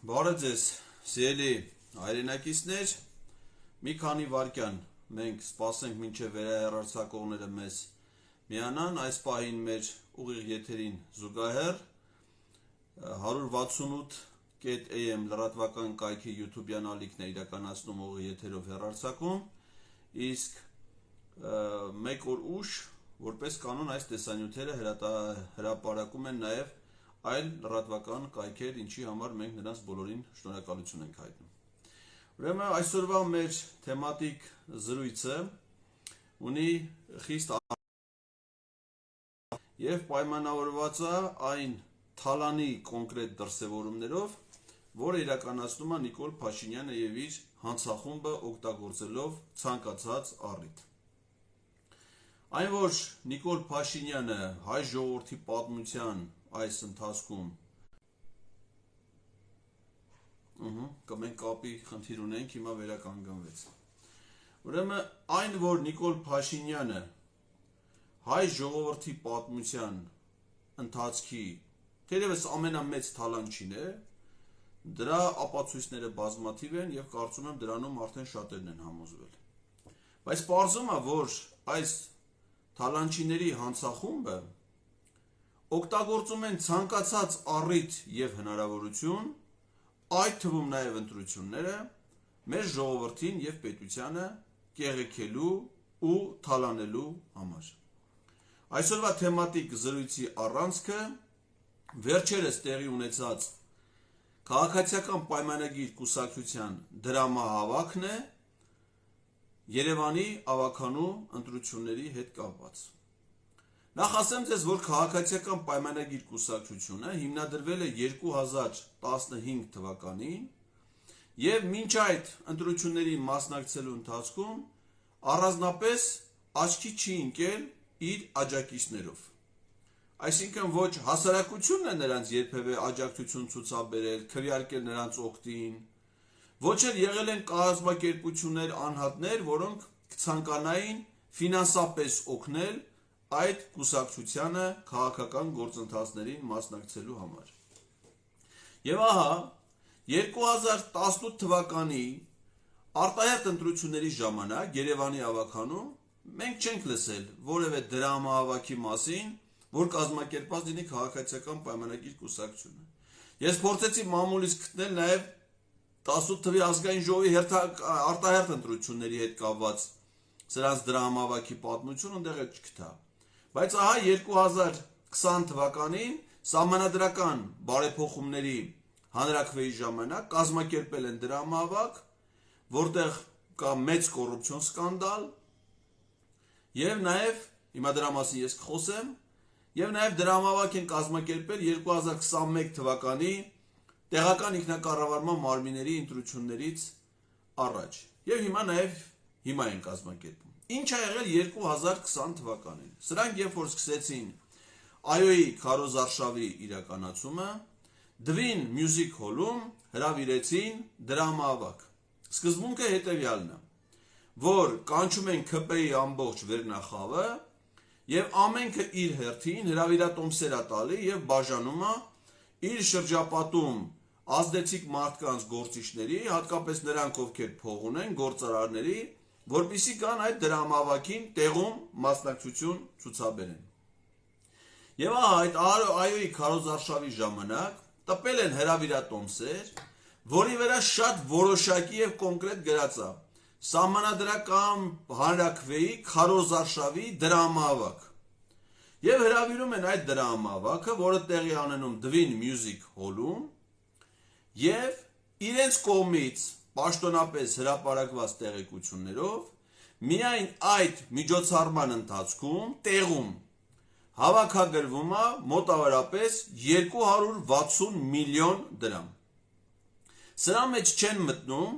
Բարև ձեզ, սիրելի հայրենակիցներ, մի քանի վայրկյան մենք սպասենք մինչև վերահեռարձակողները մեզ միանան, այս պահին մեր ուղիղ եթերին զուգահեռ 168.am լրատվական կայքի YouTube-յան ալիքն է իրականացնում ուղիղ եթերով հեռարձակում, իսկ մեկ օր ուշ, որպես կանոն այս տեսանյութերը հրապարակում են նաև այլ լրատվական կայքեր, ինչի համար մենք նրանց բոլորին շնորհակալություն ենք հայտնում։ Ուրեմն այսօրվա մեր թեմատիկ զրույցը ունի խիստ եւ պայմանավորված է այն թալանի կոնկրետ դրսևորումներով, որը իրականացնում է Նիկոլ Փաշինյանը եւ իր հանցախումբը օգտագործելով ցանկացած առիթ։ Այն որ Նիկոլ Փաշինյանը հայ ժողովրդի պատմության այս ընթացքում մենք կապի խնդիր ունենք, հիմա վերականգնվեց։ Ուրեմն այն որ Նիկոլ Փաշինյանը հայ ժողովրդի պատմության ընթացքի թերևս ամենամեծ թալանչին է, դրա ապացույցները բազմաթիվ են եւ կարծում եմ դրանում արդեն շատերն են համոզվել։ Բայց պարզում է, որ այս թալանչիների հանցախումբը օգտագործում են ցանկացած առիթ եւ հնարավորություն, այդ թվում նաեւ ընտրությունները, մեր ժողովրդին եւ պետությանը կեղեքելու ու թալանելու համար։ Այսօրվա թեմատիկ զրույցի առանցքը վերջերս տեղի ունեցած քաղաքացիական պայմանագիր կուսակցության դրամահավաքն է Երևանի ավականու ընտրությունների հետ կապված։ Նախ ասեմ ձեզ, որ քաղաքացիական պայմանագիր կուսակցությունը հիմնադրվել է 2015 թվականին եւ մինչ այդ ընտրությունների մասնակցելու ընթացքում առանձնապես աչքի չի ընկել իր աջակիցներով։ Այսինքն ոչ հասարակությունն է նրանց երբևէ աջակցություն ցուցաբերել, քվեարկել նրանց օգտին, ոչ էլ եղել են կազմակերպություններ, անհատներ, որոնք կցանկանային ֆինանսապես օգնել այդ կուսակցությանը քաղաքական գործընթացներին մասնակցելու համար։ Եվ ահա 2018 թվականի արտահերթ ընտրությունների ժամանակ Երևանի ավականում մենք չենք լսել որևէ դրամահավաքի մասին, որ կազմակերպած լինի քաղաքացիական պայմանագիր կուսակցությունը։ Ես փորձեցի մամուլից գտնել նաև 18 թվականի ազգային ժողովի արտահերթ ընտրությունների հետ կապված սրանց դրամահավաքի պատմություն ընդեղ չգտա։ Բայց ահա 2020 թվականին սահմանադրական բարեփոխումների հանրաքվեի ժամանակ կազմակերպել են դրամահավաք, որտեղ կա մեծ կոռուպցիոն սկանդալ, եւ նաեւ հիմա դրա մասին ես կխոսեմ, եւ նաեւ դրամահավաք են կազմակերպել 2021 թվականի տեղական ինքնակառավարման մարմինների ընտրություններից առաջ։ Եվ հիմա են կազմակերպում։ Ինչ է եղել 2020 թվականին։ Սրանք երբ որ սկսեցին ԱՅՈ-ի քարոզարշավի իրականացումը, Դվին Music Hall-ում հրավիրեցին դրամահավաք։ Սկզբունքը հետևյալն է, որ կանչում են ՔՊ-ի ամբողջ վերնախավը եւ ամենքը իր հերթին հրավիրատոմսեր է տալի եւ բաժանում է իր շրջապատում ազդեցիկ մարդկանց գործիչների, հատկապես նրանք, ովքեր փող ունեն, գործարարների, որպեսզի կան այդ դրամահավաքին տեղում մասնակցություն ցուցաբերեն։ Եվ այդ ԱՅՈ-ի քարոզարշավի ժամանակ տպել են հրավիրատոմսեր, որի վրա շատ որոշակի եւ կոնկրետ գրած է սահմանադրական հանրաքվեի քարոզարշավի դրամահավաք։ Եվ հրավիրում են այդ դրամահավաքը, որը տեղի անենում Դվին Music Hall-ում, եւ իրենց կողմից պաշտոնապես հրապարակված տեղեկություններով միայն այդ միջոցառման ընթացքում տեղում հավաքագրվում է մոտավորապես 260 միլիոն դրամ։ Սրա մեջ չեն մտնում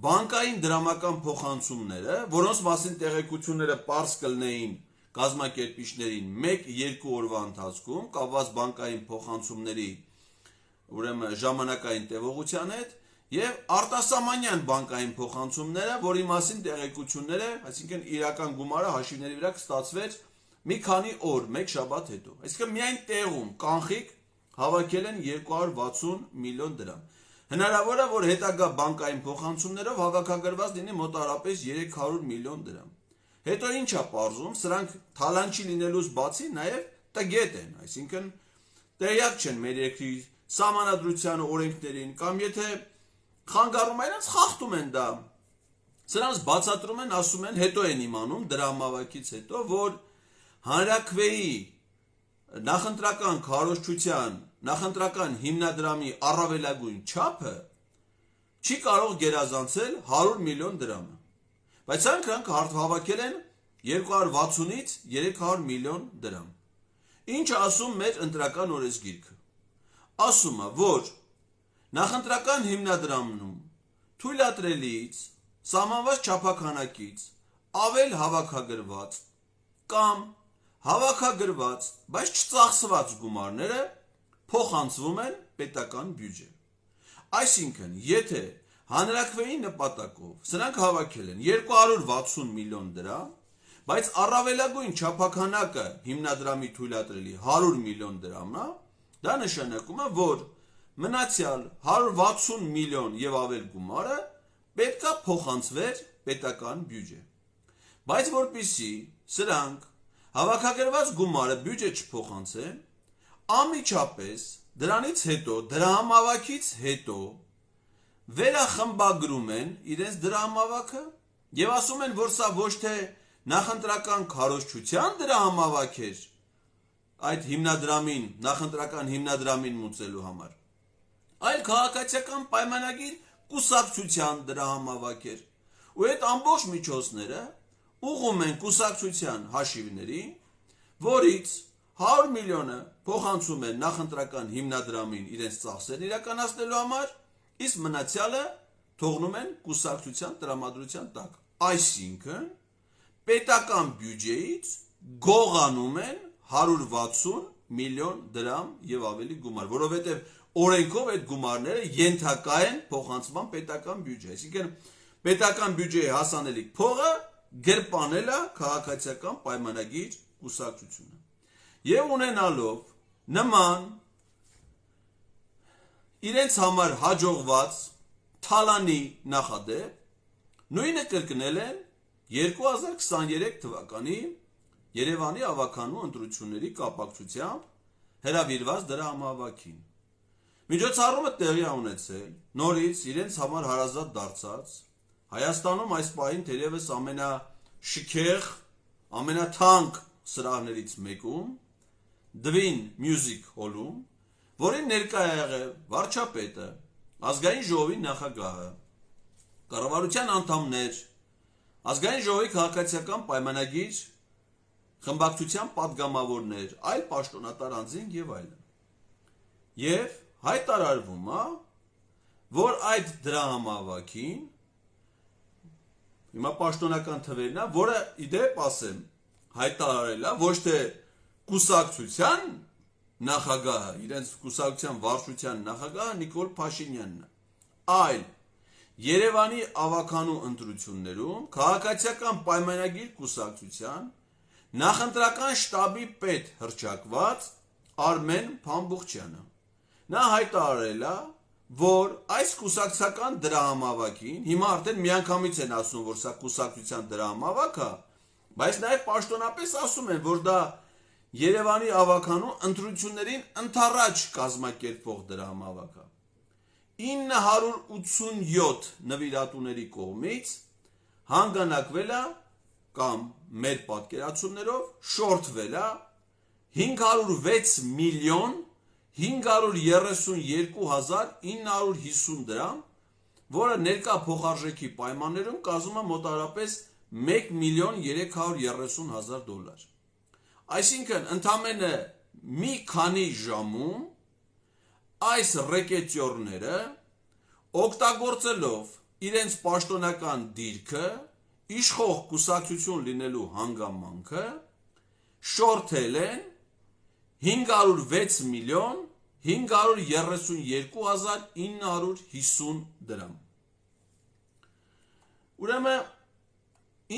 բանկային դրամական փոխանցումները, որոնց մասին տեղեկությունները պարզ կլինեին կազմակերպիչներին 1-2 օրվա ընթացքում կապված բանկային փոխանցումների ուրեմն ժամանակային տևողության հետ եւ արտասահմանյան բանկային փոխանցումները, որի մասին տեղեկությունները, այսինքն իրական գումարը հաշիվների վրա կստացվեր մի քանի օր, մեկ շաբաթ հետո։ Այսինքն միայն տեղում կանխիկ հավաքել են 260 միլիոն դրամ։ Հնարավոր է, որ հետագա բանկային փոխանցումներով հավաքագրված լինի մոտարապես 300 միլիոն դրամ։ Հետո ինչ է պարզում, սրանք թալանչի լինելուց բացի նաև տգետ են, այսինքն տեղյակ չեն մեր երկրի սահմանադրության օրենքներին, կամ եթե խանգարում են, խախտում են դա։ Սրանց բացատրում են, ասում են, հետո են իմանում դրամավակից հետո, որ հանրաքվեի նախընտրական քարոզչության, նախընտրական հիմնադրամի առավելագույն չափը չի կարող գերազանցել 100 միլիոն դրամը։ Բայց նրանք հավաքել են 260-ից 300 միլիոն դրամ։ Ինչ ասում մեր ընտրական օրենսգիրքը։ Ասում է, որ նախընտրական հիմնադրամնում թույլատրելիից, սահմանված չափաքանակից ավել հավաքագրված կամ հավաքագրված, բայց չծախսված գումարները փոխանցվում են պետական բյուջե։ Այսինքն, եթե հանրաքվեի նպատակով սրանք հավաքել են 260 միլիոն դրամ, բայց առավելագույն չափաքանակը հիմնադրամի թույլատրելի 100 միլիոն դրամն է, դա նշանակում է, որ մնացյալ 160 միլիոն եւ ավել գումարը պետքա փոխանցվեր պետական բյուջե։ Բայց որպեսզի սրանք հավաքագրված գումարը բյուջե չփոխանցեն, անմիջապես դրանից հետո, դրամավակից հետո վերախմբագրում են իրենց դրամավակը եւ ասում են, որ սա ոչ թե նախընտրական քարոզչության դրամավակ էր այդ հիմնադրամին, նախընտրական հիմնադրամին մուծելու համար, այլ քաղաքացիական պայմանագիր կուսակցության դրամավակ էր։ Ու այդ ամբողջ միջոցները ուղղում են կուսակցության հաշիվների, որից 100 միլիոնը փոխանցում են նախընտրական հիմնադրամին իրենց ծախսերն իրականացնելու համար, իսկ մնացյալը թողնում են կուսակցության տրամադրության տակ։ Այսինքն պետական բյուջեից գողանում են 160 միլիոն դրամ եւ ավելի գումար, որովհետեւ օրենքով այդ գումարները ենթակա են փոխանցման պետական բյուջե։ Այսինքն պետական բյուջեի հասանելիք փողը գրպանել է քաղաքացիական պայմանագիր կուսակցությունը։ Եվ ունենալով նման իրենց համար հաջողված թալանի նախադեպ, նույնը կրկնել են 2023 թվականի Երևանի ավականու ընտրությունների կապակցությամբ հրավիրված դրամավակին։ Միջոցառումը տեղի է ունեցել նորից իրենց համար հարազատ դարձած Հայաստանում այս պահին թերևս ամենաշքեղ, ամենաթանկ սրահներից մեկում, Dvin Music Hall-ում, որին ներկա է եղել վարչապետը, ազգային ժողովի նախագահը, կառավարության անդամներ, ազգային ժողովի քաղաքացիական պայմանագիր խմբակցության պատգամավորներ, այլ պաշտոնատար անձինք եւ այլն։ Եվ հայտարարվում է, որ այդ դրամավակին հիմա պաշտոնական թվերն է, որը իդեպ ասեմ, հայտարարել է ոչ թե կուսակցության նախագահը, իրենց կուսակցության վարչության նախագահը Նիկոլ Փաշինյանն է, այլ Երևանի ավականու ընտրություններում քաղաքացիական պայմանագիր կուսակցության նախընտրական շտաբի պետ հռչակված Արմեն Փամբուխչյանը։ Նա հայտարարել է, որ այս կուսակցական դրամավակին, հիմա արդեն միանգամից են ասում, որ սա կուսակցության դրամավակ է, բայց նաև պաշտոնապես ասում են, որ դա Երևանի ավականու ընտրություններին ընդառաջ կազմակերպվող դրամավակ է։ 987 նվիրատուների կողմից հանգանակվել է կամ մեր պատկերացումներով շորթվել է 506 միլիոն 532,950 դրամ, որը ներկա փոխարժեքի պայմաններում կազմում է մոտարապես 1,330,000 դոլար։ Այսինքն ընդամենը մի քանի ժամում այս ռեկետյորները օգտագործելով իրենց պաշտոնական դիրքը, իշխող կուսակցություն լինելու հանգամանքը, շորթել են 506 միլիոն 532,950 դրամ։ Ուրեմն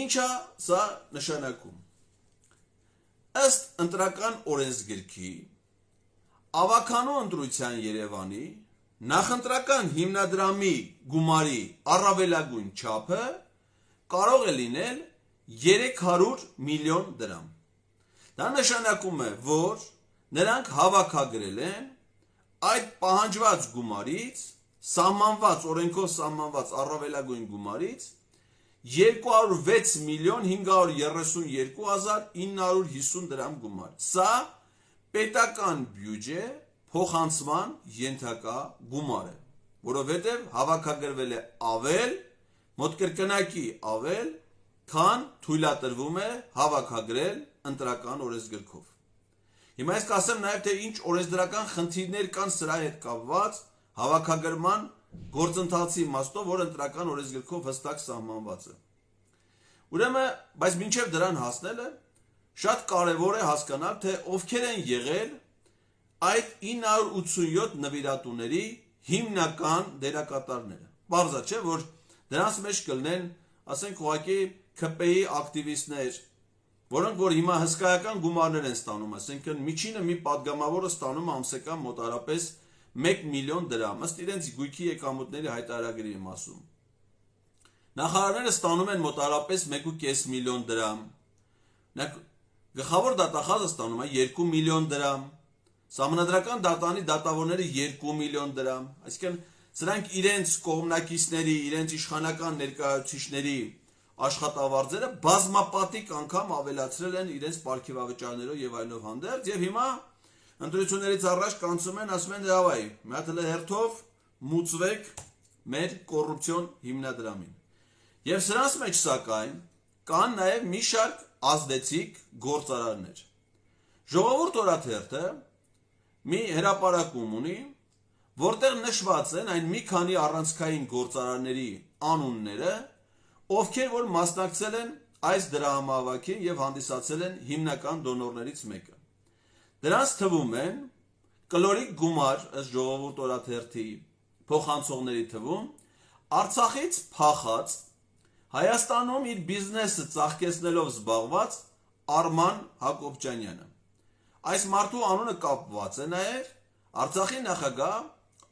ինչ է սա նշանակում։ Ըստ ընտրական օրենսգրքի ավականու ընտրության Երևանի նախընտրական հիմնադրամի գումարի առավելագույն չափը կարող է լինել 300 միլիոն դրամ։ Դա նշանակում է, որ նրանք հավաքագրել են այդ պահանջված գումարից, օրենքով սահմանված առավելագույն գումարից 206 միլիոն 532 հազար 950 դրամ գումար։ Սա պետական բյուջե փոխանցման ենթակա գումար է, որովհետև հավաքագրվել է ավել, մոտ կրկնակի ավել, քան թույլատրվում է հավաքագրել ընտրական օրենսգրքով։ Հիմա ես կասեմ նաև, թե ինչ օրենսդրական խնդիրներ կան սրա հետ կապված հավաքագրման գործընթացի իմաստով, որ ընտրական օրենսգրքով հստակ սահմանված է։ Ուրեմն, բայց մինչև դրան հասնելը շատ կարևոր է հասկանալ, թե ովքեր են եղել այդ 987 նվիրատուների հիմնական դերակատարները։ Պարզ է, չէ, որ դրանց մեջ կլինեն, ասենք, ուղղակի ՔՊ-ի ակտիվիստներ, որոնք որ հիմա հսկայական գումարներ են ստանում, այսինքն միջինը մի падգամավորը ստանում ամսական մոտարապես 1 միլիոն դրամ, ըստ իրենց գույքի եկամուտների հայտարարագրի եմ ասում։ Նախարարները ստանում են մոտարապես 1.5 միլիոն դրամ, գլխավոր դատախազը ստանում է 2 միլիոն դրամ, Սահմանադրական դատանի դատավորները 2 միլիոն դրամ, այսինքն սրանք իրենց կողմնակիցների, իրենց իշխանական ներկայացուցիչների աշխատավարձերը բազմապատիկ անգամ ավելացրել են իրենց պարգևավճարներով եւ այլով հանդերձ, եւ հիմա ընտրություններից առաջ կանցում են, ասում են դավայ, մի հատ հերթով մուծվեք մեր կոռուպցիոն հիմնադրամին։ Եվ սրանց մեջ սակայն կան նաեւ մի շարք ազդեցիկ գործարարներ։ Ժողովուրդ օրաթերթը մի հրապարակում ունի, որտեղ նշված են այն մի քանի առանցքային գործարարների անունները, ովքեր որ մասնակցել են այս դրամահավաքին եւ հանդիսացել են հիմնական դոնորներից մեկը։ Դրանց թվում են կլորիկ գումար ըստ ժողովուրդ օրաթերթի փոխանցողների թվում Արցախից փախած Հայաստանում իր բիզնեսը ծաղկեցնելով զբաղված Արման Հակոբյանյանը։ Այս մարդու անունը կապված է նաև Արցախի նախագահ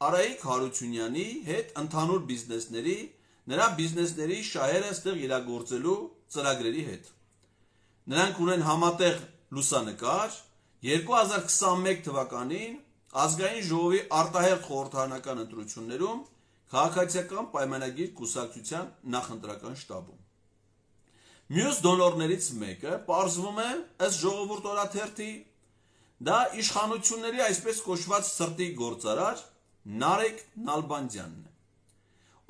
Արայիկ Հարությունյանի հետ ընդհանուր բիզնեսների, նրա բիզնեսների շահերը ստեղ իրագործելու ծրագրերի հետ։ Նրանք ունեն համատեղ լուսանկար 2021 թվականին ազգային ժողովի արտահերթ խորհրդարանական ընտրություններում քաղաքացիական պայմանագիր կուսակցության նախընտրական շտաբում։ Մյուս դոնորներից մեկը պարզվում է ըստ ժողովուրդ օրաթերթի դա իշխանությունների այսպես կոչված սրտի գործարար Նարեկ Նալբանդյանն է,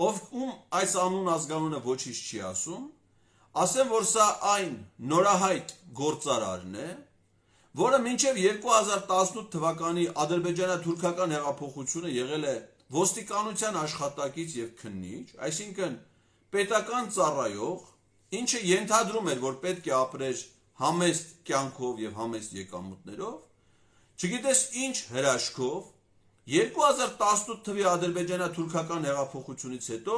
ում այս անուն ազգանունը ոչինչ չի ասում, ասեմ, որ սա այն նորահայտ գործարարն է, որը մինչև 2018 թվականի ադրբեջանա-թուրքական հեղափոխությունը եղել է ոստիկանության աշխատակից եւ քննիչ, այսինքն պետական ծառայող, ինչը ենթադրում էր, որ պետք է ապրեր համեստ կյանքով եւ համեստ եկամուտներով, չգիտես ինչ հրաշքով 2018 թվականի ադրբեջանա-թուրքական հեղափոխությունից հետո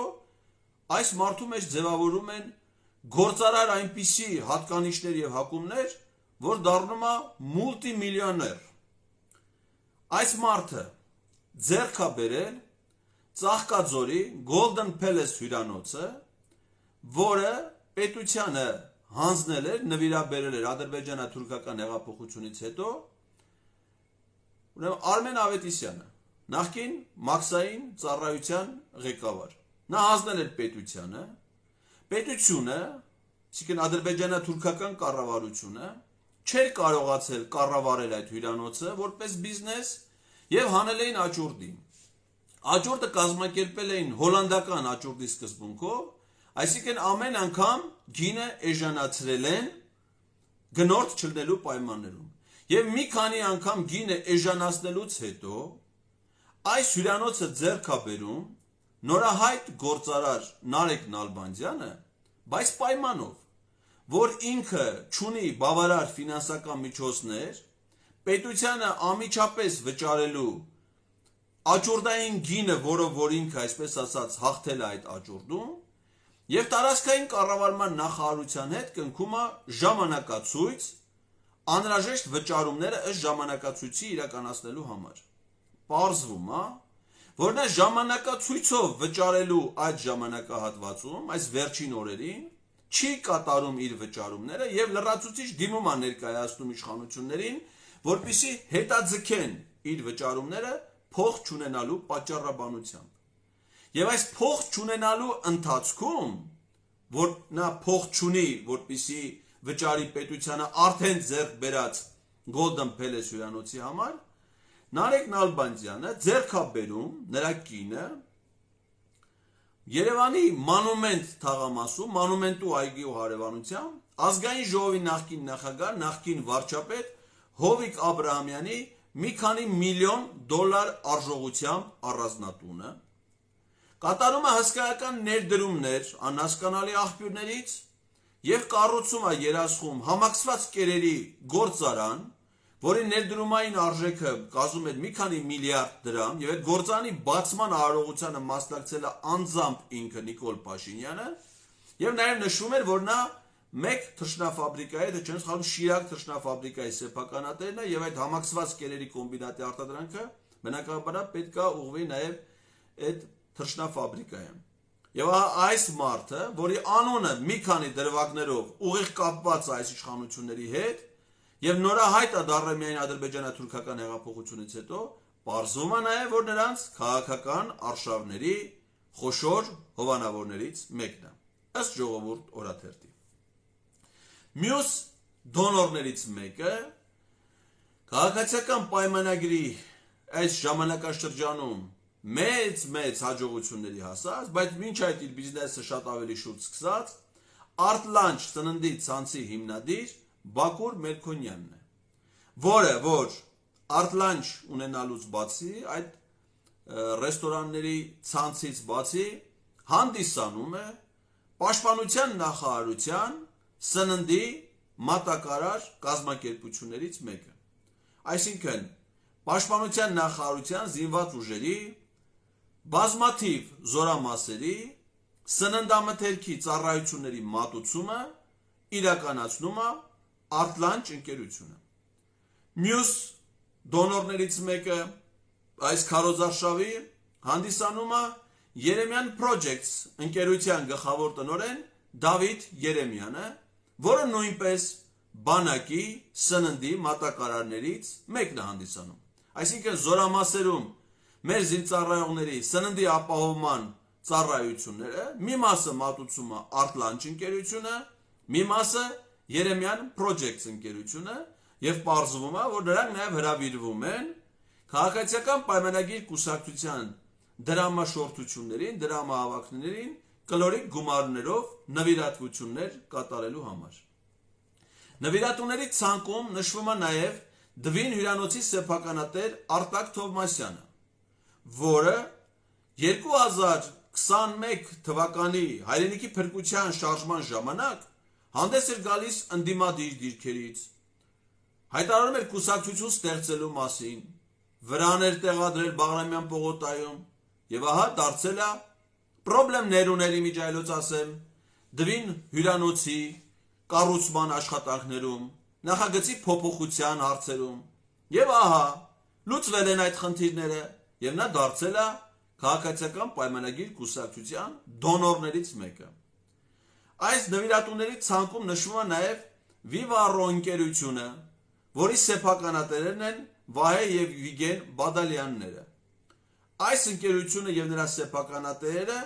այս մարդու մեջ ձևավորում են գործարար այնպիսի հատկանիշներ եւ հակումներ, որ դառնում է մուլտիմիլիոներ։ Այս մարդը ձեռք է բերել Ծաղկաձորի Golden Palace հյուրանոցը, որը պետությանը հանձնել էր, նվիրաբերել էր ադրբեջանա-թուրքական հեղափոխությունից հետո Արմեն Ավետիսյանը, նախկին մաքսային ծառայության ղեկավար։ Նա հանձնել էր պետությանը, պետությունը, այսինքն ադրբեջանա-թուրքական կառավարությունը չէր կարողացել կառավարել այդ հյուրանոցը որպես բիզնես եւ հանել էին աճուրդի։ Աճուրդը կազմակերպել էին հոլանդական աճուրդի սկզբունքով, այսինքն ամեն անգամ գինը էժանացրել են գնորդ չլնելու պայմաններում։ Եվ մի քանի անգամ գինը էժանացնելուց հետո այս հյուրանոցը ձեռք է բերում նորահայտ գործարար Նարեկ Նալբանդյանը, բայց պայմանով, որ ինքը չունի բավարար ֆինանսական միջոցներ պետությանը անմիջապես վճարելու աճուրդային գինը, որով որ ինքը այսպես ասած հաղթել է այդ աճուրդում, եւ տարածքային կառավարման նախարարության հետ կնքում է ժամանակացույց անհրաժեշտ վճարումները ըստ ժամանակացույցի իրականացնելու համար։ Պարզվում է, որ նա ժամանակացույցով վճարելու այդ ժամանակահատվածում, այս վերջին օրերին, չի կատարում իր վճարումները եւ լրացուցիչ դիմում է ներկայացնում իշխանություններին, որպեսզի հետաձգեն իր վճարումները փող չունենալու պատճառաբանությամբ։ Եվ այս փող չունենալու ընթացքում, որ նա փող չունի, որպեսզի վճարի պետությանը արդեն ձեռք բերած Golden Palace հյուրանոցի համար, Նարեկ Նալբանդյանը ձեռք է բերում նրա կինը Երևանի մանումենտ թաղամասում, մանումենտու այգու հարևանությամբ ազգային ժողովի նախկին նախագահ, նախկին վարչապետ Հովիկ Աբրահամյանի մի քանի միլիոն դոլար արժողությամբ առանձնատունը, կատարում է հսկայական ներդրումներ անհասկանալի աղբյուրներից եւ կառուցում է երասխում համակցված կերերի գործարան, որի ներդրումային արժեքը կազմում է մի քանի միլիարդ դրամ, եւ այդ գործարանի բացման արարողությանը մասնակցել է անձամբ ինքը Նիկոլ Փաշինյանը, եւ նաեւ նշվում էր, որ նա մեկ թռչնաֆաբրիկայի, թե չեմ սխալվում, Շիրակ թռչնաֆաբրիկայի սեփականատերն է եւ այդ համակցված կերերի կոմբինատի արտադրանքը բնականաբար պետք է ուղղվի նաեւ այդ թռչնաֆաբրիկայը։ Եվ այս մարդը, որի անունը մի քանի դրվագներով ուղիղ կապված է այս իշխանությունների հետ, եւ նորահայտ է դառել միայն ադրբեջանա-թուրքական հեղափոխությունից հետո, պարզվում է նաեւ, որ նրանց քաղաքական արշավների խոշոր հովանավորներից մեկն է, ըստ Ժողովուրդ օրաթերթի։ Մյուս դոնորներից մեկը քաղաքացիական պայմանագրի այս ժամանակաշրջանում մեծ հաջողությունների հասած, բայց մինչ այդ իր բիզնեսը շատ ավելի շուտ սկսած, Արտլանչ ծննդի ցանցի հիմնադիր Բակուր Մելքոնյանն է, որը որ Արտլանչ ունենալուց բացի, այդ ռեստորանների ցանցից բացի հանդիսանում է Պաշտպանության նախարարության սննդի մատակարար կազմակերպություններից մեկը։ Այսինքն Պաշտպանության նախարարության զինված ուժերի բազմաթիվ զորամասերի սննդամթերքի ծառայությունների մատուցումը իրականացնում է Արտլանչ ընկերությունը։ Մյուս դոնորներից մեկը այս քարոզարշավի հանդիսանում է Երեմյան Projects ընկերության գլխավոր տնօրեն Դավիթ Երեմյանը, որը նույնպես բանակի սննդի մատակարարներից մեկն է հանդիսանում։ Այսինքն զորամասերում մեր զինծառայողների սննդի ապահովման ծառայությունները մի մասը մատուցում է Արտլանչ ընկերությունը, մի մասը Երեմյան Projects ընկերությունը, եւ պարզվում է, որ նրանք նաեւ հրավիրվում են քաղաքացիական պայմանագիր կուսակցության դրամաշորթություններին, դրամահավաքներին կլորիկ գումարներով նվիրատվություններ կատարելու համար։ Նվիրատուների ցանկում նշվում է նաեւ Դվին հյուրանոցի սեփականատեր Արտակ Թովմասյանը, որը 2021 թվականի հայրենիքի փրկության շարժման ժամանակ հանդես էր գալիս ընդդիմադիր դիրքերից, հայտարարում էր կուսակցություն ստեղծելու մասին, վրաներ տեղադրել Բաղրամյան պողոտայում եւ ահա դարձել է պրոբլեմներ ուներ իմիջայլոց ասեմ Դվին հյուրանոցի կառուցման աշխատանքներում, նախագծի փոփոխության հարցերում եւ ահա լուծվել են այդ խնդիրները եւ նա դարձել է քաղաքացիական պայմանագիր կուսակցության դոնորներից մեկը։ Այս նվիրատուների ցանկում նշվում է նաեւ Վիվարո ընկերությունը, որի սեփականատերերն են Վահե եւ Վիգեն Բադալյանները։ Այս ընկերությունը եւ նրա սեփականատերերը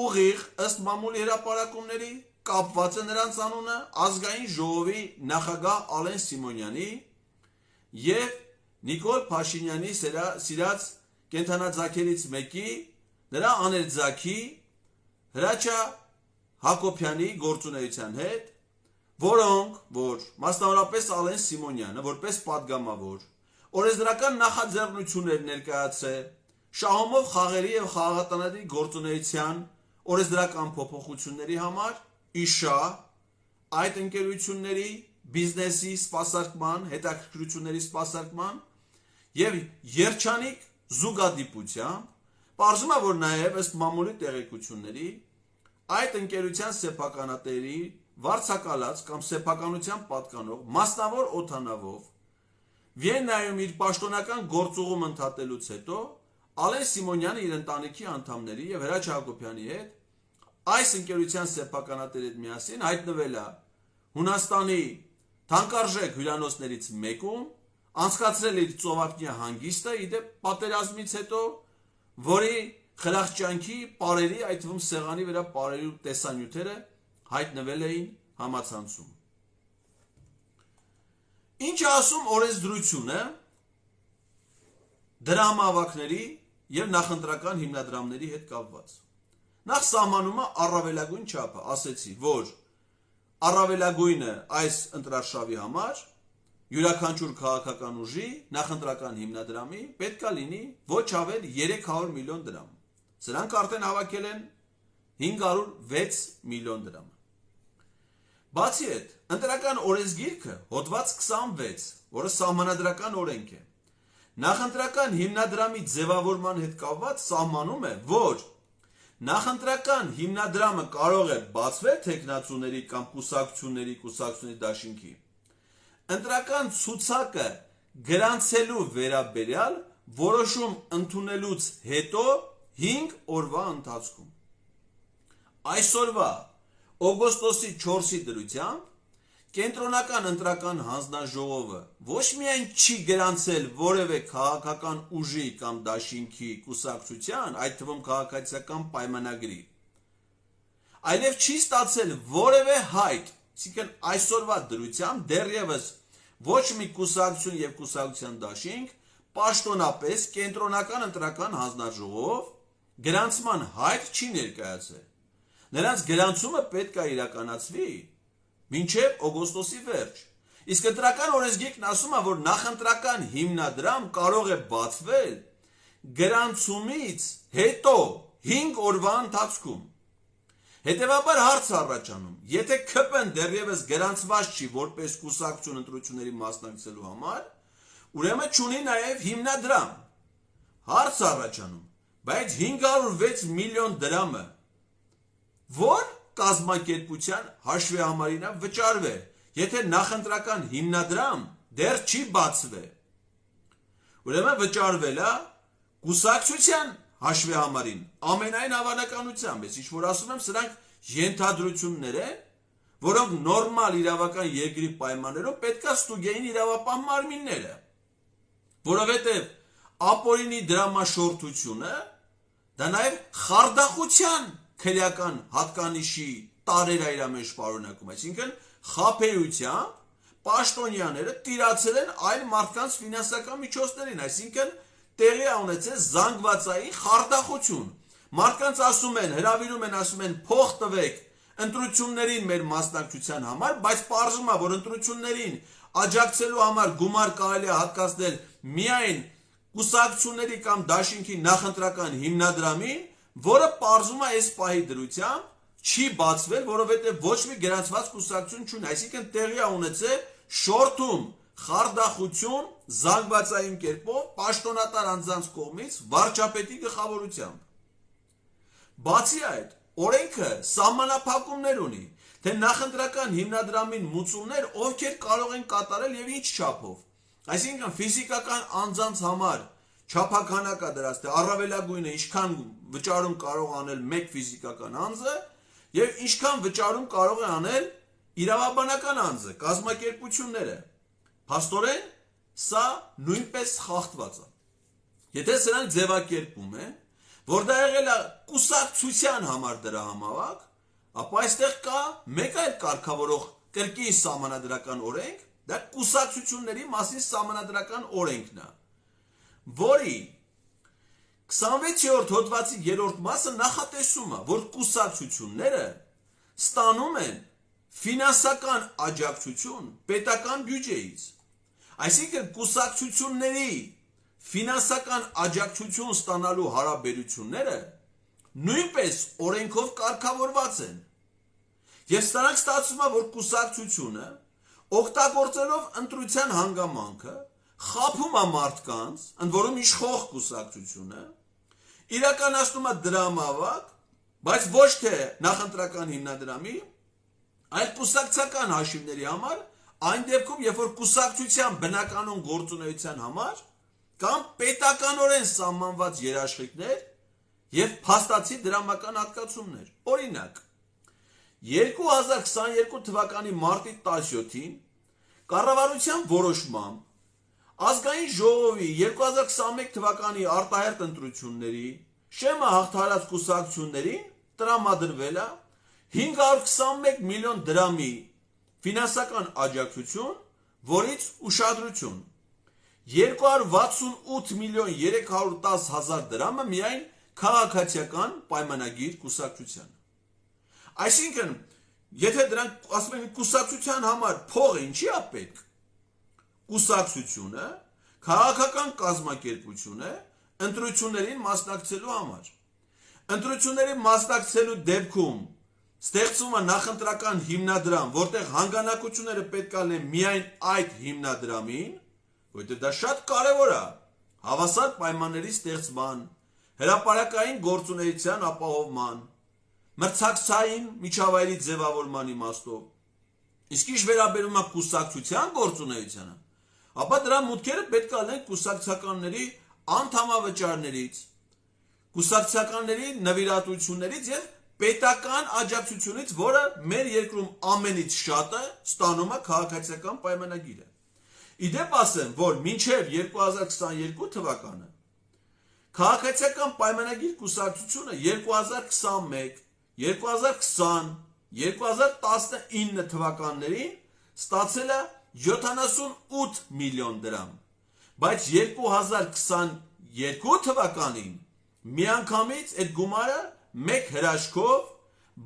ուղիղ ըստ մամուլի հրապարակումների կապված է նրանց անունը ազգային ժողովի նախագահ Ալեն Սիմոնյանի եւ Նիկոլ Փաշինյանի սիրած կենթանաձագերից մեկի նրա աներձաքի Հրաչյա Հակոբյանի գործունեության հետ, որոնք, որ մասնավորապես Ալեն Սիմոնյանը, որպես պատգամավոր, օրենսդրական նախաձեռնություններ ներկայացրել շահումով խաղերի եւ խաղաղատաների գործունեության օրենսդրական փոփոխությունների համար, իշա այդ ընկերությունների բիզնեսի սպասարկման, հետաքրքրությունների սպասարկման եւ երջանիկ զուգադիպությամբ, պարզվում է, որ նաեւ ըստ մամուլի տեղեկությունների այդ ընկերության սեփականատերի վարձակալած կամ սեփականության պատկանող մասնավոր օդանավով Վիեննայում իր պաշտոնական գործուղում ընդհատելուց հետո Ալեն Սիմոնյանը իր ընտանիքի անդամների եւ Հրաչ Հակոբյանի հետ այս ընկերության սեփականատերի հետ միասին հայտնվել է Հունաստանի թանկարժեք հյուրանոցներից մեկում, անցկացրել իր ծովափնյա հանգիստը, իդեպ պատերազմից հետո, որի խրախճանքի պարերի, այդ թվում սեղանի վրա պարերի տեսանյութերը հայտնվել էին համացանցում։ Ինչ ասում օրենսդրությունը դրամավակների եւ նախընտրական հիմնադրամների հետ կապված։ Նախ սահմանում է առավելագույն չափը, ասեցի, որ առավելագույնը այս ընտրարշավի համար յուրաքանչյուր քաղաքական ուժի նախընտրական հիմնադրամի պետք է լինի ոչ ավել 300 միլիոն դրամ։ Սրանք արդեն հավաքել են 506 միլիոն դրամ։ Բացի այդ, ընտրական օրենսգիրքը հոդված 26, որը սահմանադրական օրենք է, նախընտրական հիմնադրամի ձևավորման հետ կապված սահմանում է, որ նախընտրական հիմնադրամը կարող է բացվել թեկնածուների կամ կուսակցությունների դաշինքի ընտրական ցուցակը գրանցելու վերաբերյալ որոշում ընդունելուց հետո 5 օրվա ընթացքում։ Այսօրվա օգոստոսի 4-ի դրությամբ Կենտրոնական ընտրական հանձնաժողովը ոչ միայն չի գրանցել որևէ քաղաքական ուժի կամ դաշինքի կուսակցության, այդ թվում քաղաքացիական պայմանագրի, այլև չի ստացել որևէ հայտ, այսինքն այսօրվա դրությամբ դեռևս ոչ մի կուսակցություն եւ կուսակցության դաշինք պաշտոնապես Կենտրոնական ընտրական հանձնաժողով գրանցման հայտ չի ներկայացել։ Նրանց գրանցումը պետք է իրականացվի մինչև օգոստոսի վերջ։ Իսկ ընտրական օրենսգիրքն ասում է, որ նախընտրական հիմնադրամ կարող է բացվել գրանցումից հետո 5 օրվա ընթացքում։ Հետևաբար հարց առաջանում, եթե ԿՊ-ն դեռևս գրանցված չի որպես կուսակցություն ընտրությունների մասնակցելու համար, ուրեմն չունի նաև հիմնադրամ։ Հարց առաջանում, բայց 506 միլիոն դրամը որ կազմակերպության հաշվեհամարին է վճարվել, եթե նախընտրական հիմնադրամ դեռ չի բացվել։ Ուրեմն վճարվել է կուսակցության հաշվեհամարին ամենայն հավանականությամբ, ես ինչ-որ ասում եմ, սրանք ենթադրություններ են, որոնք նորմալ իրավական երկրի պայմաններում պետք է ստուգեին իրավապահ մարմինները, որովհետև ապօրինի դրամաշորթությունը դա նաև խարդախության քրեական հատկանիշի տարեր իր մեջ պարունակում, այսինքն խաբեությամբ պաշտոնյաները տիրացել են այլ մարդկանց ֆինանսական միջոցներին, այսինքն տեղի ունեցել զանգվածային խարդախություն։ Մարդկանց ասում են, հրավիրում են, ասում են փող տվեք ընտրություններին մեր մասնակցության համար, բայց պարզվում է, որ ընտրություններին աջակցելու համար գումար կարելի է հատկացնել միայն կուսակցությունների կամ դաշինքի նախընտրական հիմնադրամին, որը պարզվում է այս պահի դրությամբ չի բացվել, որովհետև ոչ մի գրանցված կուսակցություն չունի, այսինքն տեղի ունեցել շորթում խարդախություն զանգվածային կերպով պաշտոնատար անձանց կողմից վարչապետի գլխավորությամբ։ Բացի այդ, օրենքը սահմանափակումներ ունի, թե նախընտրական հիմնադրամին մուծումներ ովքեր կարող են կատարել եւ ինչ չափով։ Այսինքն ֆիզիկական անձանց համար չափականակ է դրած, թե առավելագույնը ինչքան վճարում կարող անել մեկ ֆիզիկական անձը եւ ինչքան վճարում կարող է անել իրավաբանական անձը, կազմակերպությունները։ Փաստորեն սա նույնպես խախտված է։ Եթե սրանք ձևակերպում են, որ դա եղել է կուսակցության համար դրա համավակ, ապա այստեղ կա մեկ այլ կարգավորող կրկին սահմանադրական օրենք, դա կուսակցությունների մասին սահմանադրական օրենքն է, որի 26-րդ հոդվածի 3-րդ մասը նախատեսում է, որ կուսակցությունները ստանում են ֆինանսական աջակցություն պետական բյուջեից։ Այսինքն կուսակցությունների ֆինանսական աջակցություն ստանալու հարաբերությունները նույնպես օրենքով կարգավորված են։ Եվ սրանք ստացվում է, որ կուսակցությունը օգտագործելով ընտրության հանգամանքը խաբում է մարդկանց, ընդ որում իշխող կուսակցությունը, իրականացնում է դրամավակ, բայց ոչ թե նախընտրական հիմնադրամի, այլ կուսակցական հաշիվների համար, այն դեպքում, երբ որ կուսակցության բնականոն գործունեության համար կամ պետականորեն սահմանված երաշխիքներ եւ փաստացի դրամական հատկացումներ։ Օրինակ, 2022 թվականի մարտի 17-ին կառավարության որոշմամբ Ազգային ժողովի 2021 թվականի արտահերթ ընտրությունների շեմը հաղթահարած կուսակցություններին տրամադրվել է 521 միլիոն դրամի ֆինանսական աջակցություն, որից ուշադրություն 268 միլիոն 310 հազար դրամը միայն քաղաքացիական պայմանագիր կուսակցությանը։ Այսինքն, եթե դրանք ասում են կուսակցության համար փողը ինչի է պետք, կուսակցությունը քաղաքական կազմակերպություն է ընտրություններին մասնակցելու համար։ Ընտրություններին մասնակցելու դեպքում ստեղծվում է նախընտրական հիմնադրամ, որտեղ հանգանակությունները պետք է լինեն միայն այդ հիմնադրամին, որտեղ դա շատ կարևոր է հավասար պայմանների ստեղծման, հրապարակային գործունեության ապահովման, մրցակցային միջավայրի ձևավորման իմաստով։ Իսկ ինչ վերաբերում է կուսակցության գործունեությանը, ապա դրա մուտքերը պետք է լինեն կուսակցականների անդամավճարներից, կուսակցականների նվիրատվություններից եւ պետական աջակցությունից, որը մեր երկրում ամենից շատը ստանում է քաղաքացիական պայմանագիրը։ Իդեպ ասեմ, որ մինչև 2022 թվականը քաղաքացիական պայմանագիր կուսակցությունը 2021, 2020, 2019 թվականներին ստացել է 78 միլիոն դրամ, բայց 2022 թվականին միանգամից այդ գումարը մեկ հրաշքով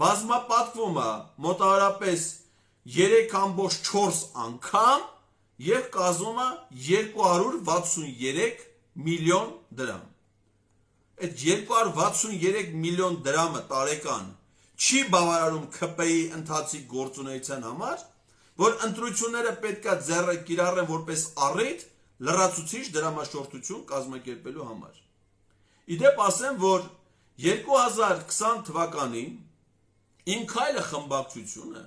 բազմապատկվում է մոտավորապես 3.4 անգամ եւ կազմում է 263 միլիոն դրամ։ Այդ 263 միլիոն դրամը տարեկան չի բավարարում ՔՊ-ի ընթացիկ գործունեության համար, որ ընտրությունները պետք է ձեռը կիրառեն որպես առիթ լրացուցիչ դրամաշորթություն կազմակերպելու համար։ Իդեպ ասեմ, որ 2020 թվականին Իմ քայլը խմբակցությունը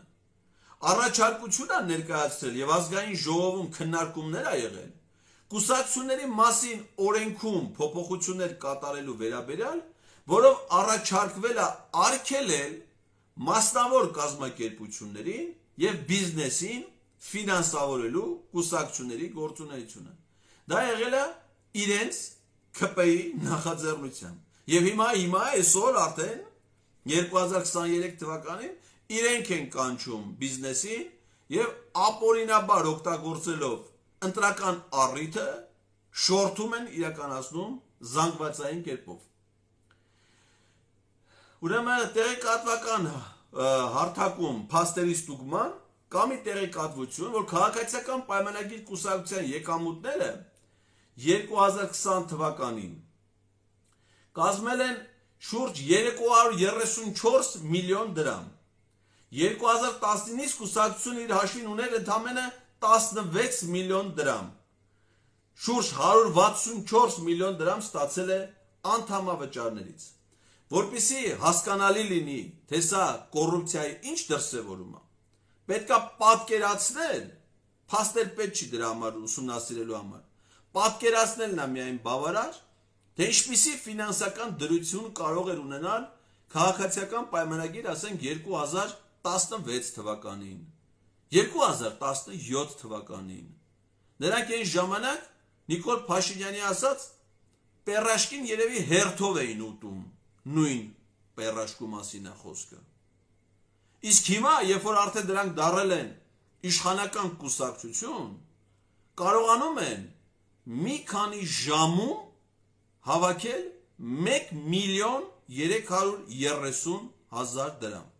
առաջարկություն է ներկայացրել եւ ազգային ժողովում քննարկումներ ա եղել կուսակցությունների մասին օրենքում փոփոխություններ կատարելու վերաբերյալ, որով առաջարկվել է արգելել մասնավոր կազմակերպություններին եւ բիզնեսին ֆինանսավորելու կուսակցությունների գործունեությունը։ Դա եղել է իրենց ՔՊ-ի նախաձեռնությամբ։ Եվ հիմա այսօր արդեն 2023 թվականին իրենք են կանչում բիզնեսին եւ ապօրինաբար օգտագործելով ընտրական առիթը շորթում են իրականացնում զանգվածային կերպով։ Ուրեմն տեղեկատվական հարթակում փաստերի ստուգման կամ տեղեկատվություն, որ քաղաքացիական պայմանագիր կուսակցության եկամուտները 2020 թվականին կազմել են շուրջ 334 միլիոն դրամ։ 2019-ից կուսակցությունը իր հաշվին ուներ ընդամենը 16 միլիոն դրամ։ Շուրջ 164 միլիոն դրամ ստացել է անդամավճարներից։ Որպեսզի հասկանալի լինի, թե սա կոռուպցիայի ինչ դրսևորում է, պետք է պատկերացնել, փաստեր պետք չի դրա համար ուսումնասիրելու համար, պատկերացնելն է միայն բավարար, թե ինչպիսի ֆինանսական դրություն կարող էր ունենալ քաղաքացիական պայմանագիր, ասենք 2016 թվականին, 2017 թվականին։ Նրանք այն ժամանակ Նիկոլ Փաշինյանի ասած պերաշկին երևի հերթով էին ուտում, նույն պերաշկու մասին է խոսքը։ Իսկ հիմա, երբ որ արդեն դրանք դարել են իշխանական կուսակցություն, կարողանում են մի քանի ժամում հավաքել 1 միլիոն 330 հազար դրամ։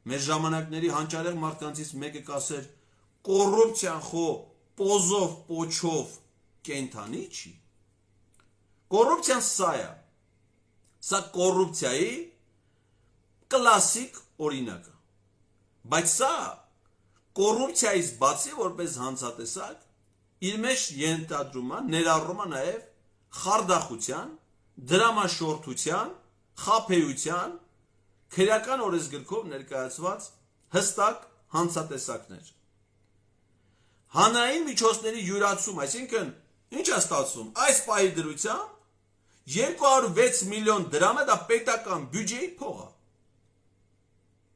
Մեր ժամանակների հանճարեղ մարդկանցից մեկը կասեր կոռուպցիան խո պոզով, պոչով կենթանի չի։ Կոռուպցիան սա է։ Սա կոռուպցիայի կլասիկ օրինակը։ Բայց սա կոռուպցիայից բացի որպես հանցատեսակ իր մեջ ենթադրում է, ներառում է նաև խարդախության, դրամաշորթության, խաբեության, քրեական օրենսգրքով ներկայացված հստակ հանցատեսակներ։ Հանրային միջոցների յուրացում, այսինքն Ինչ է ստացվում։ Այս պահի դրությամբ 206 միլիոն դրամը դա պետական բյուջեի փող է։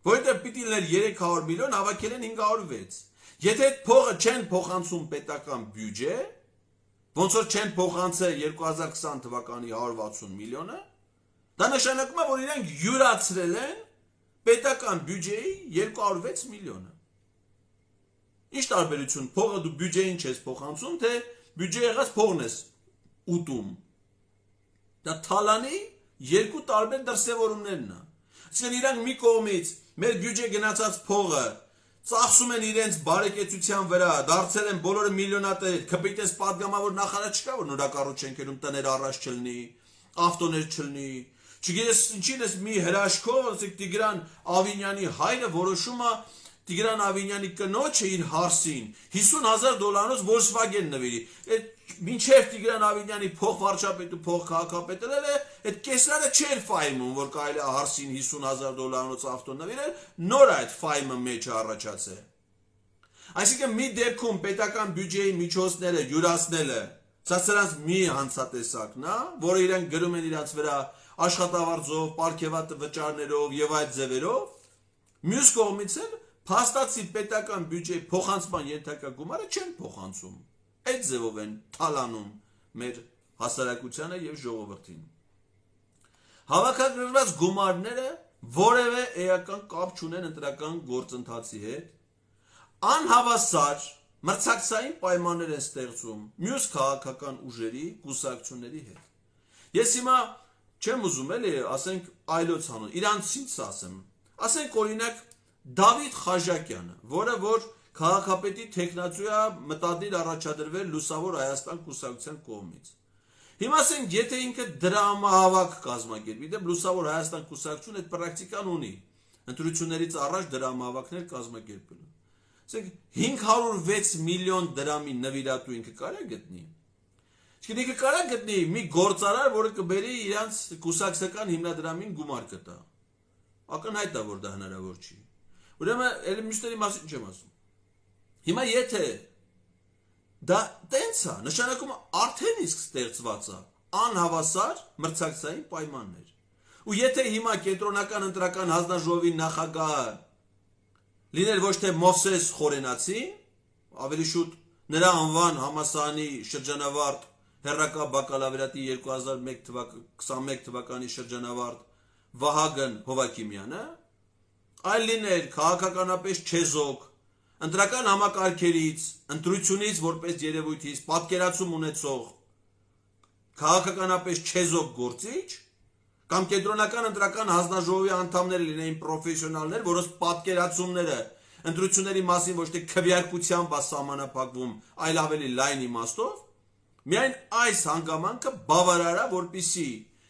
Որտեղ պիտի լներ 300 միլիոն, հավաքել են 506։ Եթե այդ փողը չեն փոխանցում պետական բյուջե, ոնց որ չեն փոխանցել 2020 թվականի 160 միլիոնը, դա նշանակում է, որ իրենք յուրացրել են պետական բյուջեի 206 միլիոնը։ Ինչ տարբերություն, փողը դու բյուջեին չես փոխանցում, թե բյուջե եղած փողն ես ուտում։ Դա թալանի երկու տարբեր դրսևորումներն է։ Այսինքն իրանք մի կողմից մեր բյուջե գնացած փողը ծախսում են իրենց բարեկեցության վրա, դարձել են բոլորը միլիոնատեր, կպիտես պատգամավոր նախարար չկա, որ նորակառույց շենքերում տներ առաջ չլինի, ավտոներ չլինի, չգիտես ինչին ես մի հրաշքով, ասեք Տիգրան Ավինյանի հայրը որոշում է Տիգրան Ավինյանի կնոջը իր հարսին $50,000 Volkswagen նվիրի, մինչև Տիգրան Ավինյանի փող վարչապետը փող քաղաքապետը է, այդ կեսրերը չէր ֆայմում, որ կարելի է հարսին $50,000 ավտո նվիրել, նոր այդ ֆայմը մեջ առաջացել։ Այսինքն մի դեպքում պետական բյուջեի միջոցները յուրացնելը, սա սրանց մի հանցատեսակն է, որը իրենք գրում են իրաց վրա աշխատավարձով, պարգևատ վճարներով եւ այդ ձևերով, մյուս կողմից էլ փաստացի պետական բյուջեի փոխանցման ենթակա գումարը չեն փոխանցում։ Այդ ձևով են թալանում մեր հասարակությանը եւ ժողովրդին։ Հավաքագրված գումարները որևէ էական կապ չունեն ընտրական գործընթացի հետ, անհավասար մրցակցային պայմաններ են ստեղծում մյուս քաղաքական ուժերի, կուսակցությունների հետ։ Ես հիմա չեմ ուզում էլի, ասենք այլոց հանուն, իրանցից ասենք օրինակ Դավիթ Խաժակյանը, որը որ քաղաքապետի տեխնացու է մտադիր առաջադրվել Լուսավոր Հայաստան կուսակցության կողմից։ Հիմա ասենք, եթե ինքը դրամահավաք կազմակերպի, դե Լուսավոր Հայաստան կուսակցությունը այդ պրակտիկան ունի, ընտրություններից առաջ դրամահավաքներ կազմակերպելու։ Ասենք 506 միլիոն դրամի նվիրատու ինքը կարա գտնի։ Իսկ ինքը կարա գտնի մի գործարար, որը կբերի իրանց կուսակցական հիմնադրամին գումար կտա։ Ակնհայտ է, որ դա հնարավոր չի։ Ուրեմն էլ մյուսների մասին չեմ ասում։ Հիմա եթե դա տենց է, նշանակում արդեն իսկ ստեղծված է անհավասար մրցակցային պայմաններ։ Ու եթե հիմա կենտրոնական ընտրական հանձնաժողովի նախագահը լիներ ոչ թե Մովսես Խորենացին, ավելի շուտ նրա անվան համալսարանի շրջանավարտ հերրակա բակալավրիատի 2021 թվականի շրջանավարտ Վահագն Հովակիմյանը, այլ լիներ քաղաքականապես չեզոք, ընտրական համակարգերից, ընտրությունից որպես երևույթից պատկերացում ունեցող քաղաքականապես չեզոք գործիչ, կամ կենտրոնական ընտրական հանձնաժողովի անդամները լինեին պրոֆեսիոնալներ, որոնց պատկերացումները ընտրությունների մասին ոչ թե քվեարկությամբ է սահմանափակվում, այլ ավելի լայն իմաստով, միայն այս հանգամանքը բավարար է, որպեսզի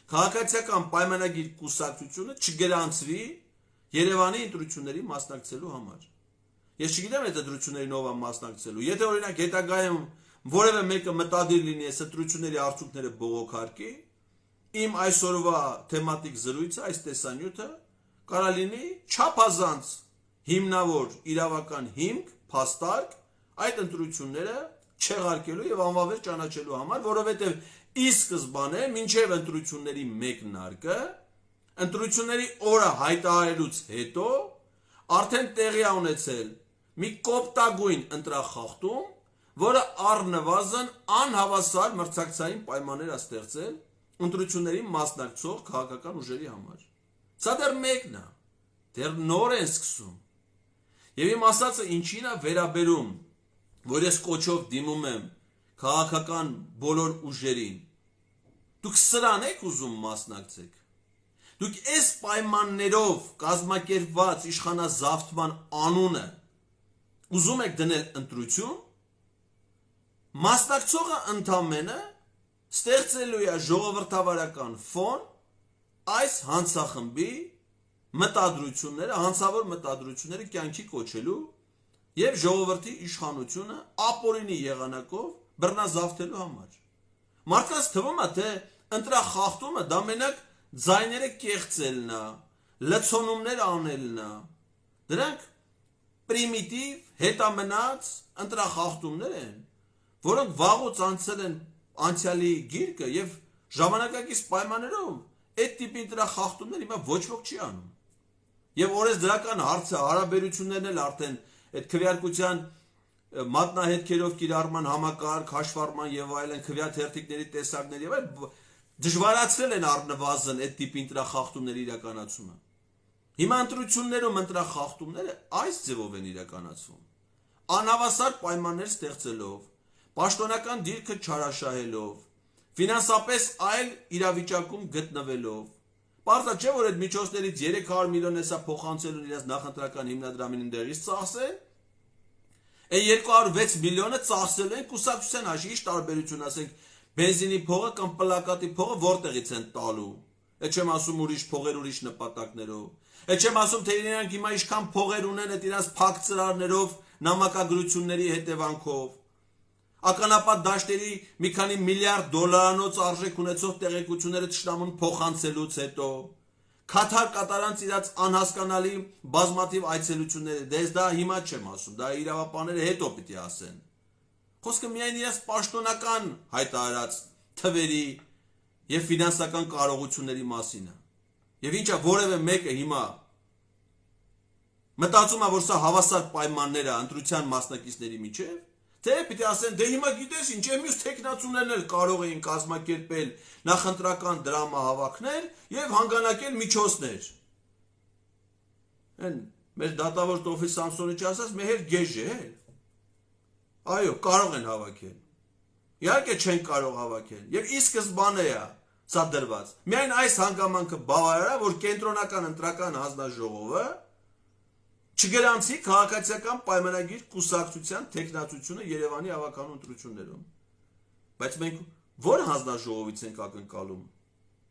քաղաքացիական պայմանագիր կուսակցությունը չգրանցվի Երևանի ընտրությունների մասնակցելու համար։ Ես չգիտեմ այդ ընտրություններին ով է մասնակցելու։ Եթե օրինակ հետագայում որևէ մեկը մտադիր լինի այս ընտրությունների արդյունքները բողոքարկի, իմ այսօրվա թեմատիկ զրույցը, այս տեսանյութը կարա լինի չափազանց հիմնավոր իրավական հիմք, փաստարկ այդ ընտրությունները չեղարկելու եւ անվավեր ճանաչելու համար, որովհետեւ ի սկզբանե մինչեւ ընտրությունների մեկնարկը, ընտրությունների օրը հայտարարելուց հետո արդեն տեղի է ունեցել մի կոպտագույն ընտրախախտում, որը առնվազն անհավասար մրցակցային պայմաններ է ստեղծել ընտրությունների մասնակցող քաղաքական ուժերի համար։ Սա դեռ մեկն է, դեռ նոր են սկսում։ Եվ իմ ասածը ինչին է վերաբերում, որ ես կոչով դիմում եմ քաղաքական բոլոր ուժերին։ Դուք սրան եք ուզում մասնակցեք։ Դուք այս պայմաններով կազմակերպված իշխանազավթման անունը ուզում եք դնել ընտրություն, մասնակցողը ընդամենը ստեղծելու է ժողովրդավարական ֆոն այս հանցախմբի մտադրությունները, հանցավոր մտադրությունները կյանքի կոչելու եւ ժողովրդի իշխանությունը ապօրինի եղանակով բռնազավթելու համար։ Մարդկանց թվում է, թե ընտրախախտումը դա մենակ ձայները կեղծելն է, լցոնումներ անելն է։ Դրանք պրիմիտիվ, հետամնաց ընտրախախտումներ են, որոնք վաղուց անցել են անցյալի գիրկը եւ ժամանակակից պայմաններով այդ տիպի դրա խախտումներ հիմա ոչ ոք չի անում։ Եվ օրես դրական հարցը հարաբերություններն էլ արդեն այդ քվեարկության մատնահետքերով կիրառման համակարգ, հաշվառման եւ այլն քվեաթերթիկների տեսակներ եւ այլ դժվարացրել են առնվազն այդ տիպի ընտրախախտումների իրականացումը։ Հիմա ընտրություններում ընտրախախտումները այս ձևով են իրականացվում։ Անհավասար պայմաններ ստեղծելով, պաշտոնական դիրքը չարաշահելով, ֆինանսապես այլ իրավիճակում գտնվելով, պարզա չէ որ այդ միջոցներից 300 միլիոն էսա փոխանցելուն իրաց նախընտրական հիմնադրամին դերից ծախսեն, այն 206 միլիոնը ծախսել են կուսակցության հաշվի, ինչ տարբերություն ասենք բենզինի փողը կամ պլակատի փողը որտեղից են տալու։ Այդ չեմ ասում ուրիշ փողեր ուրիշ նպատակներով։ Այդ չեմ ասում թե իրենք հիմա ինչքան փողեր ունեն այդ իրաց փակ ծրարներով նամակագրությունների հետևանքով։ Ականապատ դաշտերի մի քանի միլիարդ դոլարանոց արժեք ունեցող տեղեկությունները թշնամուն փոխանցելուց հետո Քաթար կատարած իրաց անհասկանալի բազմաթիվ այցելությունները, դες դա հիմա չեմ ասում, դա իրավապանները հետո պիտի ասեն։ Խոսքը միայն իրաց պաշտոնական հայտարարած թվերի եւ ֆինանսական կարողությունների մասին է։ Եվ ինչա որևէ մեկը հիմա մտածում է, որ սա հավասար պայմաններ է ընտրության մասնակիցների միջև, թե պիտի ասեն, դե հիմա գիտես ինչ, մյուս տեխնացուներն էլ կարող էին կազմակերպել նախընտրական դրամահավաքներ եւ հանգանակել միջոցներ։ Այն մեր դատավոր Տոֆի Սամսոնիչը ասած, մեր գեժ է։ Այո, կարող են հավաքել։ Իհարկե չեն կարող հավաքել։ Եվ ի սկզբանե է սա դրված։ Միայն այս հանգամանքը բավարար է, որ կենտրոնական ընտրական հանձնաժողովը չգրանցի քաղաքացիական պայմանագիր կուսակցության տեխնացությունը Երևանի ավականու ընտրություններում։ Բայց մենք ո՞ր հանձնաժողովից ենք ակնկալում։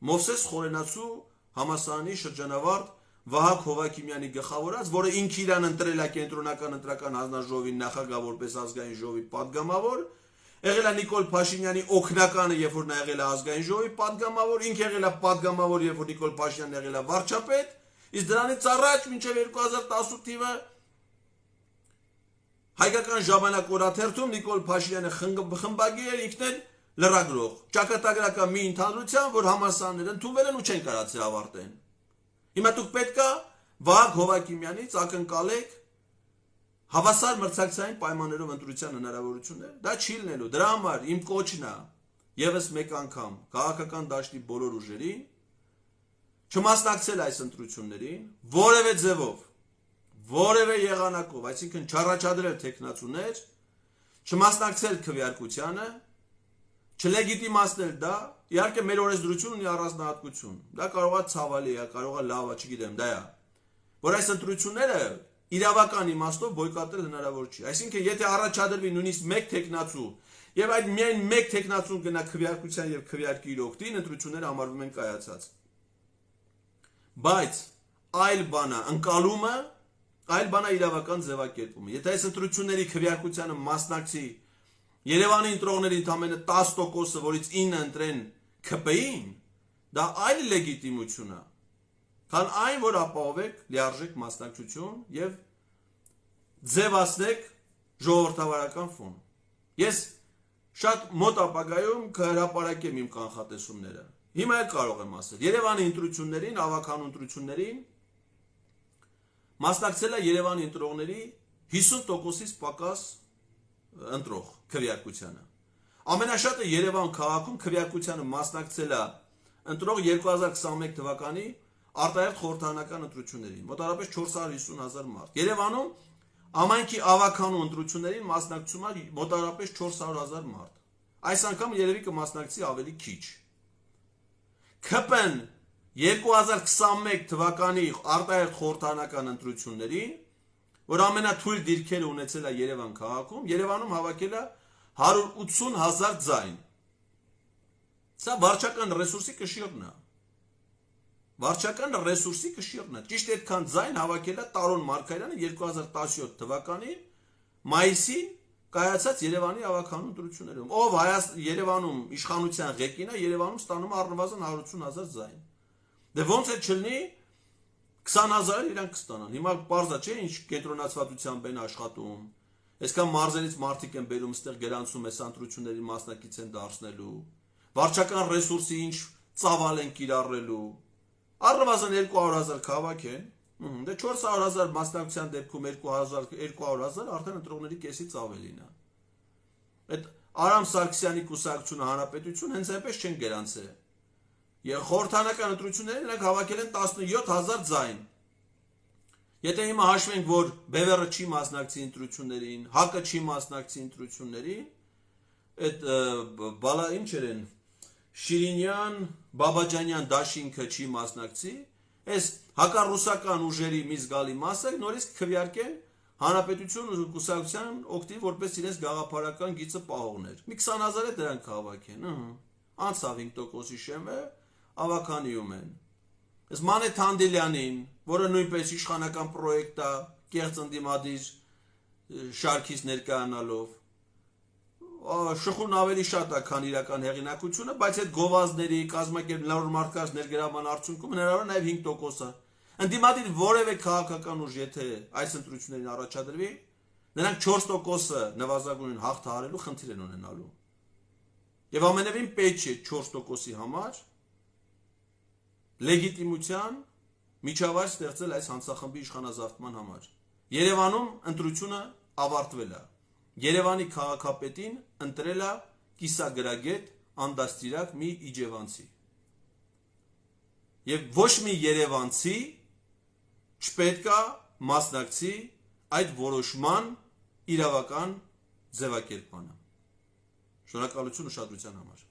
Մովսես Խորենացու համասարանի շրջանավարտ Վահագ Հովակիմյանի գլխավորած, որը ինքը իրան ընտրել է կենտրոնական ընտրական հանձնաժողովի նախագահ որպես ազգային ժողովի падգամավոր, եղել է Նիկոլ Փաշինյանի օգնականը, երբ որ նա եղել է ազգային ժողովի падգամավոր, ինքը եղել է падգամավոր, երբ որ Նիկոլ Փաշինյանն եղել է վարչապետ, իսկ դրանից առաջ մինչև 2018 թիվը Հայկական ժամանակ օրաթերթում Նիկոլ Փաշինյանը խմբագիր էր, ինքն էլ լրագրող, ճակատագրական մի ընդհանրության, որ համալսարանները ընդունվել են ու չեն կարողացել ավարտեն։ Հիմա դուք պետք է Վահագ Հովակիմյանից ակնկալեք հավասար մրցակցային պայմաններով ընտրության հնարավորություններ, դա չի լինելու։ Դրա համար իմ կոչն է եւս մեկ անգամ քաղաքական դաշտի բոլոր ուժերին չմասնակցել այս ընտրություններին որևէ ձևով, որևէ եղանակով, այսինքն չառաջադրել տեխնացուներ, չմասնակցել քվեարկությանը, չլեգիտիմացնել դա, իհարկե մեր օրենսդրությունը ունի առանձնահատկություն։ Դա կարող է ցավալի է, կարող է լավ է, չգիտեմ, դա է։ Որ այս ընտրությունները իրավական իմաստով բոյկոտել հնարավոր չի։ Այսինքն եթե առաջադրվի նույնիսկ մեկ տեխնացու եւ այդ միայն մեկ տեխնացուն գնա քվեարկության եւ քվեարկի իր օգտին, ընտրությունները համարվում են կայացած։ Բայց այլ բանա ընկալումը, այլ բանա իրավական ձևակերպումը։ Եթե այս ընտրությունների քվեարկությանը մասնակցի Երևանի ընտրողների ընդամենը 10%-ը, որից 9-ը ընտրեն ՔՊ-ին, դա այլ լեգիտիմություն է, քան այն, որ ապահովեք լիարժեք մասնակցություն եւ ձևացնեք ժողովրդավարական ֆոն։ Ես շատ մոտ ապագայում կհրապարակեմ իմ կանխատեսումները։ Հիմա էլ կարող եմ ասել, Երևանի ընտրություններին, ավականու ընտրություններին մասնակցել է Երևանի ընտրողների 50%-ից պակաս ընտրող քվեարկությանը։ Ամենաշատը Երևան քաղաքում քվեարկությանը մասնակցել է ընտրող 2021 թվականի արտահերթ խորհրդարանական ընտրություններին, մոտավորապես 450,000 մարդ։ Երևանում ամենքի ավականու ընտրություններին մասնակցում է մոտավորապես 400,000 մարդ։ Այս անգամ երևի կմասնակցի ավելի քիչ։ ՔՊ-ն 2021 թվականի արտահերթ խորհրդարանական ընտրություններին, որ ամենաթույլ դիրքերը ունեցել է Երևան քաղաքում, Երևանում հավաքել է 180,000 ձայն։ Սա վարչական ռեսուրսի կշիռն է։ Վարչական ռեսուրսի կշիռն է։ Ճիշտ այդքան ձայն հավաքել է Տարոն Մարգարյանը 2017 թվականի մայիսին կայացած Երևանի ավականու ընտրություններում։ Ով Երևանում իշխանության ղեկին է, Երևանում ստանում առնվազն 180,000 ձայն։ Դե ոնց է չլինի 20,000 իրանք կստանան։ Հիմա պարզ է, չէ՞, ինչ կենտրոնացվածությամբ են աշխատում։ Այսքան մարզերից մարդիկ են բերում, այստեղ գրանցում է ընտրությունների մասնակից են դարձնելու, վարչական ռեսուրսի ինչ ծավալ են կիրառելու, առնվազն 200,000 քաղաք են, դե 400,000 մասնակցության դեպքում 200,000 արդեն ընտրողների կեսից ավելին է։ Այդ Արամ Սարգսյանի կուսակցությունը Հանրապետություն հենց այնպես չեն գրանցել։ Եվ խորհրդանական ընտրությունները նրանք հավաքել են 17,000 ձայն։ Եթե հիմա հաշվենք, որ Բևերը չի մասնակցի ընտրություններին, ՀԱԿ-ը չի մասնակցի ընտրություններին, այդ բալա ինչեր են, Շիրինյան, Բաբաջանյան դաշինքը չի մասնակցի, այս հակառուսական ուժերի մի զգալի մասը նորից քվեարկեն Հանրապետություն կուսակցության օգտին որպես իրենց գաղափարական գիծը պահողներ։ Մի 20,000 է դրանք հավաքեն, անցավ 5%-ի շեմը, ավականիում են։ Այս Մանե Թանդելյանին, որը նույնպես իշխանական պրոյեկտ է, կեղծ ընդդիմադիր շարքից ներկայանալով, շխուն ավելի շատ է, քան իրական հեղինակությունը, բայց այդ գովազդների, կազմակերպելու մարդկանց ներգրավման արդյունքում հնարավոր է նաև 5%-ը։ Ընդդիմադիր որևէ քաղաքական ուժ, եթե այս ընտրություններին առաջադրվի, նրանք 4%-ը նվազագույն հաղթահարելու խնդիր են ունենալու։ Եվ ամենևին պետք չէ 4%-ի համար լեգիտիմության միջավայր ստեղծել այս հանցախմբի իշխանազավթման համար։ Երևանում ընտրությունը ավարտվել է։ Երևանի քաղաքապետին ընտրել է կիսագրագետ անդաստիրակ մի իջևանցի։ Եվ ոչ մի երևանցի չպետք է մասնակցի այդ որոշման իրավական ձևակերպմանը։ Շնորհակալություն ուշադրության համար։